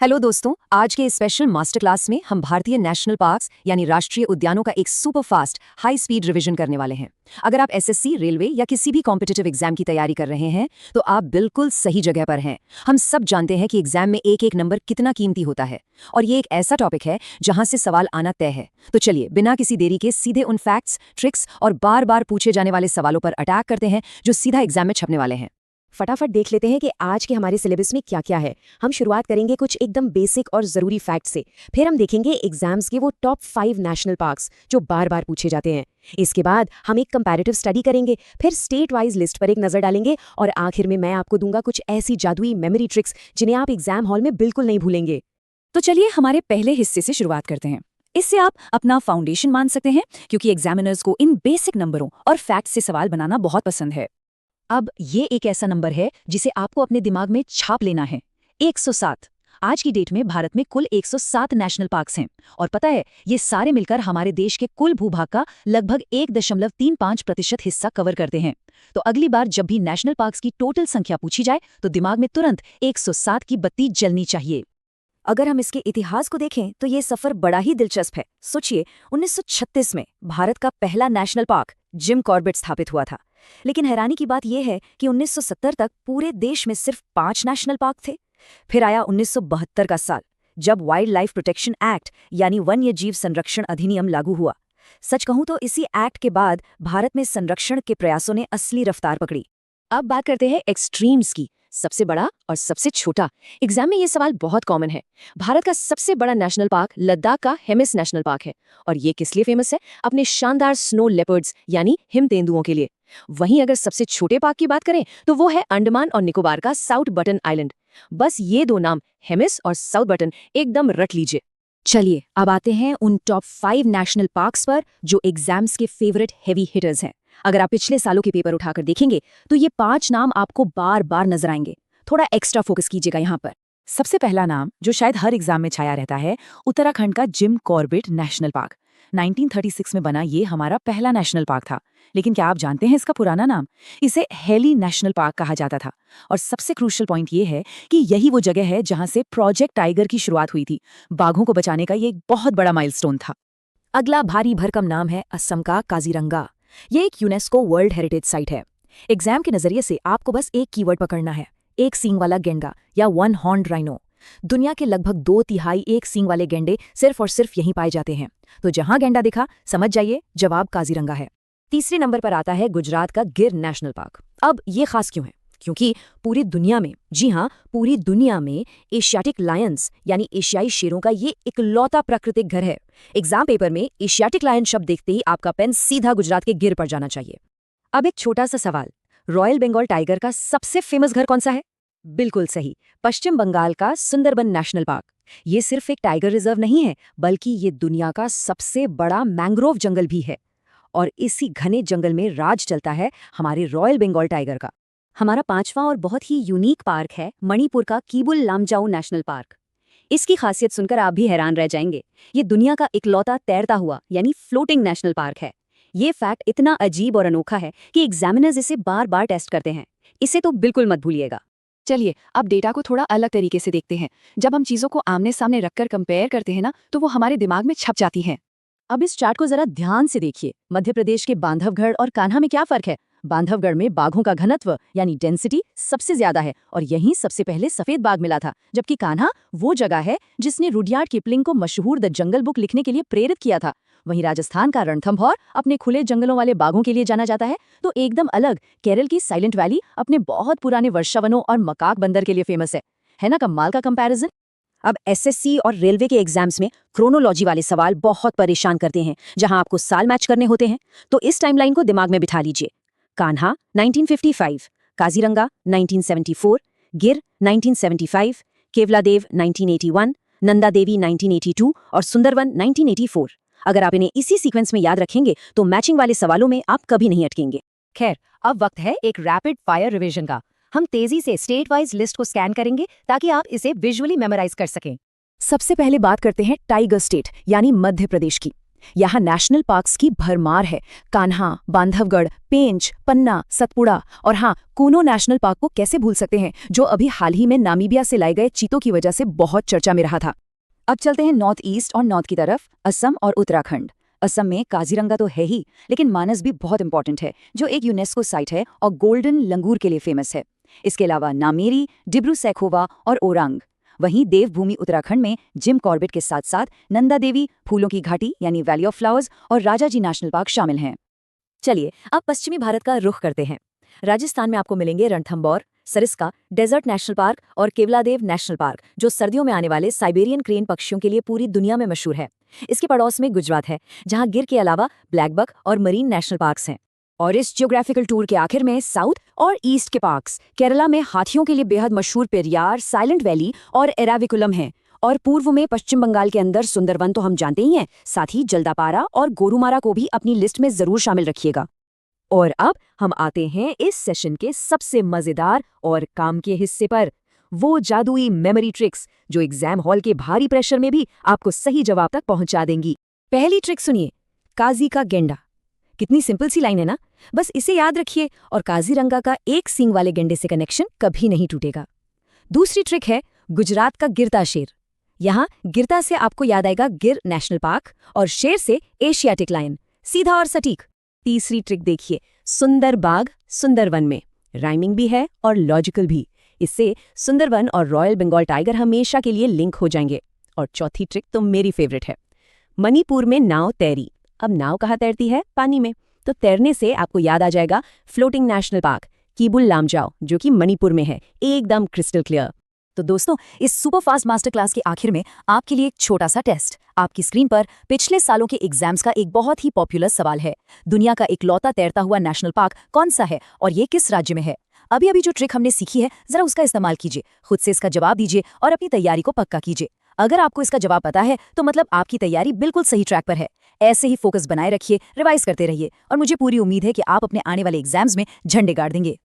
Hello दोस्तों, आज के इस स्पेशल मास्टर क्लास में हम भारतीय नेशनल पार्क्स यानी राष्ट्रीय उद्यानों का एक super fast high speed revision करने वाले हैं। अगर आप एसएससी, रेलवे या किसी भी कॉम्पिटिटिव एग्जाम की तैयारी कर रहे हैं तो आप बिल्कुल सही जगह पर हैं। हम सब जानते हैं कि एग्जाम में एक एक नंबर कितना कीमती होता है और ये एक ऐसा टॉपिक है जहां से सवाल आना तय है। तो चलिए बिना किसी देरी के सीधे उन फैक्ट्स, ट्रिक्स और बार बार पूछे जाने वाले सवालों पर अटैक करते हैं जो सीधा एग्जाम में छपने वाले हैं। फटाफट देख लेते हैं कि आज के हमारे सिलेबस में क्या क्या है। हम शुरुआत करेंगे कुछ एकदम बेसिक और ज़रूरी फैक्ट से। फिर हम देखेंगे एग्जाम्स के वो टॉप 5 नेशनल पार्क्स जो बार बार पूछे जाते हैं। इसके बाद हम एक कंपैरेटिव स्टडी करेंगे, फिर स्टेट वाइज लिस्ट पर एक नज़र डालेंगे और आखिर में मैं आपको दूंगा कुछ ऐसी जादुई मेमोरी ट्रिक्स जिन्हें आप एग्जाम हॉल में बिल्कुल नहीं भूलेंगे। तो चलिए हमारे पहले हिस्से से शुरुआत करते हैं। इससे आप अपना फाउंडेशन मान सकते हैं क्योंकि एग्जामिनर्स को इन बेसिक नंबरों और फैक्ट्स से सवाल बनाना बहुत पसंद है। अब ये एक ऐसा नंबर है जिसे आपको अपने दिमाग में छाप लेना है, 107। आज की डेट में भारत में कुल 107 नेशनल पार्क्स हैं और पता है ये सारे मिलकर हमारे देश के कुल भूभाग का लगभग 1.35% हिस्सा कवर करते हैं। तो अगली बार जब भी नेशनल पार्क्स की टोटल संख्या पूछी जाए तो दिमाग में तुरंत 107 की बत्ती जलनी चाहिए। अगर हम इसके इतिहास को देखें तो ये सफर बड़ा ही दिलचस्प है। सोचिए, 1936 में भारत का पहला नेशनल पार्क जिम कॉर्बेट स्थापित हुआ था। लेकिन हैरानी की बात यह है कि 1970 तक पूरे देश में सिर्फ 5 नेशनल पार्क थे। फिर आया 1972 का साल, जब वाइल्ड लाइफ प्रोटेक्शन एक्ट यानी वन्य जीव संरक्षण अधिनियम लागू हुआ। सच कहूं तो इसी एक्ट के बाद भारत में संरक्षण के प्रयासों ने असली रफ्तार पकड़ी। अब बात करते हैं एक्सट्रीम्स की, सबसे बड़ा और सबसे छोटा। एग्जाम में ये सवाल बहुत कॉमन है। भारत का सबसे बड़ा नेशनल पार्क लद्दाख का हेमिस नेशनल पार्क है और ये किस लिए फेमस है? अपने शानदार स्नो लेपर्ड्स यानी हिम तेंदुओं के लिए। वहीं अगर सबसे छोटे पार्क की बात करें तो वो है अंडमान और निकोबार का साउथ बटन आइलैंड। बस ये दो नाम, हेमिस और साउथ बटन, एकदम रट लीजिए। चलिए अब आते हैं उन टॉप 5 नेशनल पार्क्स पर जो एग्जाम्स के फेवरेट हेवी हिटर्स हैं। अगर आप पिछले सालों के पेपर उठाकर देखेंगे तो ये 5 नाम आपको बार बार नजर आएंगे। थोड़ा एक्स्ट्रा फोकस कीजिएगा यहाँ पर। सबसे पहला नाम जो शायद हर एग्जाम में छाया रहता है, उत्तराखंड का जिम कॉर्बेट नेशनल पार्क। 1936 में बना ये हमारा पहला नेशनल पार्क था। लेकिन क्या आप जानते हैं इसका पुराना नाम? इसे हेली नेशनल पार्क कहा जाता था। और सबसे क्रूशियल पॉइंट ये है कि यही वो जगह है जहां से प्रोजेक्ट टाइगर की शुरुआत हुई थी। बाघों को बचाने का ये एक बहुत बड़ा माइलस्टोन था। अगला भारी भरकम नाम है असम का काजीरंगा। ये एक यूनेस्को वर्ल्ड हेरिटेज साइट है। एग्जाम के नजरिए से आपको बस एक कीवर्ड पकड़ना है, एक सींग वाला गेंडा या वन हॉर्न्ड राइनो। दुनिया के लगभग 2/3 एक सींग वाले गेंडे सिर्फ और सिर्फ यहीं पाए जाते हैं। तो जहां गेंडा दिखा समझ जाइए जवाब काजीरंगा है। तीसरे नंबर पर आता है गुजरात का गिर नेशनल पार्क। अब ये खास क्यों है? क्योंकि पूरी दुनिया में, जी हाँ पूरी दुनिया में, एशियाटिक लायंस यानी एशियाई शेरों का ये इकलौता प्राकृतिक घर है। एग्जाम पेपर में एशियाटिक लायन शब्द देखते ही आपका पेन सीधा गुजरात के गिर पर जाना चाहिए। अब एक छोटा सा सवाल, रॉयल बंगाल टाइगर का सबसे फेमस घर कौन सा है? बिल्कुल सही, पश्चिम बंगाल का सुंदरबन नेशनल पार्क। ये सिर्फ एक टाइगर रिजर्व नहीं है, बल्कि ये दुनिया का सबसे बड़ा मैंग्रोव जंगल भी है। और इसी घने जंगल में राज चलता है हमारे रॉयल बंगाल टाइगर का। हमारा 5वां और बहुत ही यूनिक पार्क है मणिपुर का कीबुल लामजाओ नेशनल पार्क। इसकी खासियत सुनकर आप भी हैरान रह जाएंगे। ये दुनिया का इकलौता तैरता हुआ यानी फ्लोटिंग नेशनल पार्क है। ये फैक्ट इतना अजीब और अनोखा है कि एग्जामिनर्स इसे बार बार टेस्ट करते हैं। इसे तो बिल्कुल मत भूलिएगा। चलिए अब डेटा को थोड़ा अलग तरीके से देखते हैं। जब हम चीजों को आमने सामने रखकर कंपेयर करते हैं ना, तो वो हमारे दिमाग में छप जाती हैं। अब इस चार्ट को जरा ध्यान से देखिए। मध्य प्रदेश के बांधवगढ़ और कान्हा में क्या फर्क है? बांधवगढ़ में बाघों का घनत्व यानी डेंसिटी सबसे ज्यादा है और यहीं सबसे पहले सफेद बाघ मिला था। जबकि कान्हा वो जगह है जिसने रुडयार्ड किपलिंग को मशहूर द जंगल बुक लिखने के लिए प्रेरित किया था। वहीं राजस्थान का रणथंभौर अपने खुले जंगलों वाले बाघों के लिए जाना जाता है। तो एकदम अलग केरल की साइलेंट वैली अपने बहुत पुराने वर्षावनों और मकाक बंदर के लिए फेमस है ना कमाल का कंपैरिजन। अब एसएससी और रेलवे के एग्जाम्स में क्रोनोलॉजी वाले सवाल बहुत परेशान करते हैं, जहां आपको साल मैच करने होते हैं। तो इस टाइमलाइन को दिमाग में बिठा लीजिए। कान्हा 1955, काजीरंगा 1974, गिर 1975, केवलादेव 1981, नंदा देवी 1982 और सुंदरवन 1984। अगर आप इन्हें इसी सीक्वेंस में याद रखेंगे तो मैचिंग वाले सवालों में आप कभी नहीं अटकेंगे। खैर, अब वक्त है एक रैपिड फायर रिवीजन का। हम तेजी से स्टेट वाइज लिस्ट को स्कैन करेंगे ताकि आप इसे विजुअली मेमोराइज कर सकें। सबसे पहले बात करते हैं टाइगर स्टेट यानी मध्य प्रदेश की। यहाँ नेशनल पार्क्स की भरमार है। कान्हा, बांधवगढ़, पेंच, पन्ना, सतपुड़ा और हाँ, कूनो नेशनल पार्क को कैसे भूल सकते हैं, जो अभी हाल ही में नामीबिया से लाए गए चीतों की वजह से बहुत चर्चा में रहा था। अब चलते हैं नॉर्थ ईस्ट और नॉर्थ की तरफ, असम और उत्तराखंड। असम में काजीरंगा तो है ही, लेकिन मानस भी बहुत इंपॉर्टेंट है, जो एक यूनेस्को साइट है और गोल्डन लंगूर के लिए फेमस है। इसके अलावा नामेरी, डिब्रू सैखोवा और ओरंग। वहीं देवभूमि उत्तराखंड में जिम कॉर्बेट के साथ साथ नंदा देवी, फूलों की घाटी यानी वैली ऑफ फ्लावर्स और राजाजी नेशनल पार्क शामिल हैं। चलिए अब पश्चिमी भारत का रुख करते हैं। राजस्थान में आपको मिलेंगे Ranthambore, Sariska, desert national park और केवलादेव नेशनल पार्क, जो सर्दियों में आने वाले साइबेरियन क्रेन पक्षियों के लिए पूरी दुनिया में मशहूर है। इसके पड़ोस में गुजरात है, जहां गिर के अलावा ब्लैकबक और मरीन नेशनल पार्क्स हैं। और इस जियोग्राफिकल टूर के आखिर में साउथ और ईस्ट के पार्क्स। केरला में हाथियों के लिए बेहद मशहूर पेरियार, साइलेंट वैली और एराविकुलम हैं। और पूर्व में पश्चिम बंगाल के अंदर सुंदरवन तो हम जानते ही हैं, साथ ही जल्दापारा और गोरुमारा को भी अपनी लिस्ट में जरूर शामिल रखिएगा। और अब हम आते हैं इस सेशन के सबसे मजेदार और काम के हिस्से पर, वो जादुई मेमोरी ट्रिक्स जो एग्जाम हॉल के भारी प्रेशर में भी आपको सही जवाब तक पहुंचा देंगी। पहली ट्रिक सुनिए, काजी का गेंडा। कितनी सिंपल सी लाइन है ना, बस इसे याद रखिए और काजीरंगा का एक सींग वाले गेंडे से कनेक्शन कभी नहीं टूटेगा। दूसरी ट्रिक है गुजरात का गिरता शेर। यहाँ गिरता से आपको याद आएगा गिर नेशनल पार्क और शेर से एशियाटिक लायन, सीधा और सटीक। तीसरी ट्रिक देखिए, सुंदर बाग सुंदरवन में। राइमिंग भी है और लॉजिकल भी। इससे सुंदरवन और रॉयल बंगाल टाइगर हमेशा के लिए लिंक हो जाएंगे। और चौथी ट्रिक तो मेरी फेवरेट है, मणिपुर में नाव तैरी। अब नाव कहाँ तैरती है? पानी में। तो तैरने से आपको याद आ जाएगा floating national park Keibul Lamjao, जो कि मणिपुर में है, एकदम क्रिस्टल क्लियर। तो दोस्तों, इस सुपर फास्ट मास्टर क्लास के आखिर में आपके लिए एक छोटा सा टेस्ट। आपकी स्क्रीन पर पिछले सालों के एग्जाम्स का एक बहुत ही पॉपुलर सवाल है, दुनिया का इकलौता तैरता हुआ नेशनल पार्क कौन सा है और ये किस राज्य में है? अभी अभी जो ट्रिक हमने सीखी है, जरा उसका इस्तेमाल कीजिए, खुद से इसका जवाब दीजिए और अपनी तैयारी को पक्का कीजिए। अगर आपको इसका जवाब पता है तो मतलब आपकी तैयारी बिल्कुल सही ट्रैक पर है। ऐसे ही फोकस बनाए रखिए, रिवाइज करते रहिए और मुझे पूरी उम्मीद है कि आप अपने आने वाले एग्जाम्स में झंडे गाड़ देंगे।